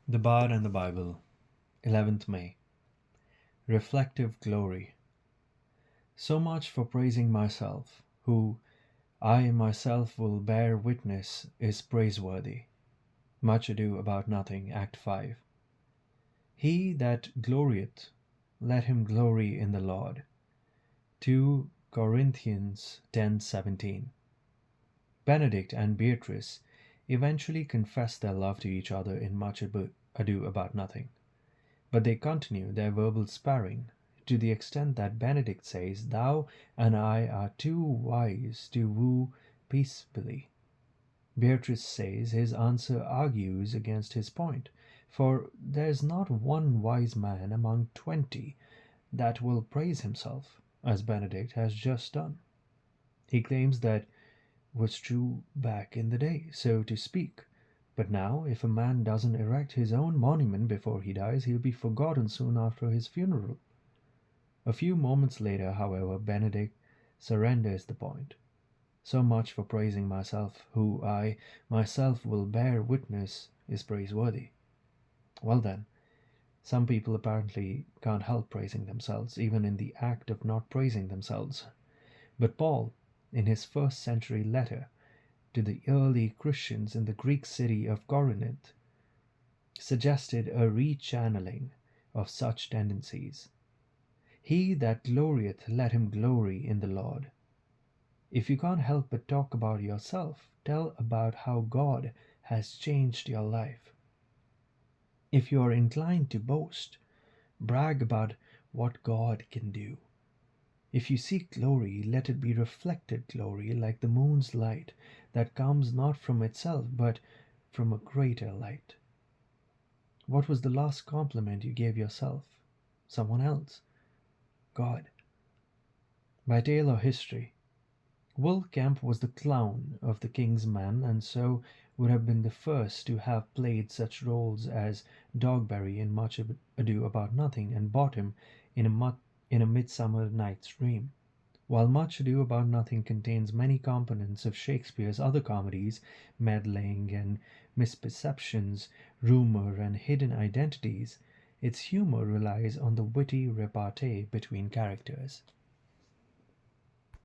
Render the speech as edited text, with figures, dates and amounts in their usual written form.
The Bard and the Bible, 11th May. Reflective glory. So much for praising myself, who I myself will bear witness is praiseworthy. Much Ado About Nothing, Act 5. He that glorieth, let him glory in the Lord. 2 Corinthians 10:17. Benedict and Beatrice eventually confess their love to each other in Much Ado About Nothing. But they continue their verbal sparring to the extent that Benedict says, "Thou and I are too wise to woo peaceably." Beatrice says his answer argues against his point, for there's not one wise man among 20 that will praise himself, as Benedict has just done. He claims that was true back in the day, so to speak. But now, if a man doesn't erect his own monument before he dies, he'll be forgotten soon after his funeral. A few moments later, however, Benedict surrenders the point. So much for praising myself, who I myself will bear witness is praiseworthy. Well then, some people apparently can't help praising themselves, even in the act of not praising themselves. But Paul, in his first century letter to the early Christians in the Greek city of Corinth, suggested a rechanneling of such tendencies. He that glorieth, let him glory in the Lord. If you can't help but talk about yourself, tell about how God has changed your life. If you are inclined to boast, brag about what God can do. If you seek glory, let it be reflected glory, like the moon's light that comes not from itself but from a greater light. What was the last compliment you gave yourself? Someone else? God? By tale or history, Will Kemp was the clown of the King's Men, and so would have been the first to have played such roles as Dogberry in Much Ado About Nothing and Bottom in A Midsummer Night's Dream. While Much Ado About Nothing contains many components of Shakespeare's other comedies, meddling and misperceptions, rumor and hidden identities, its humor relies on the witty repartee between characters.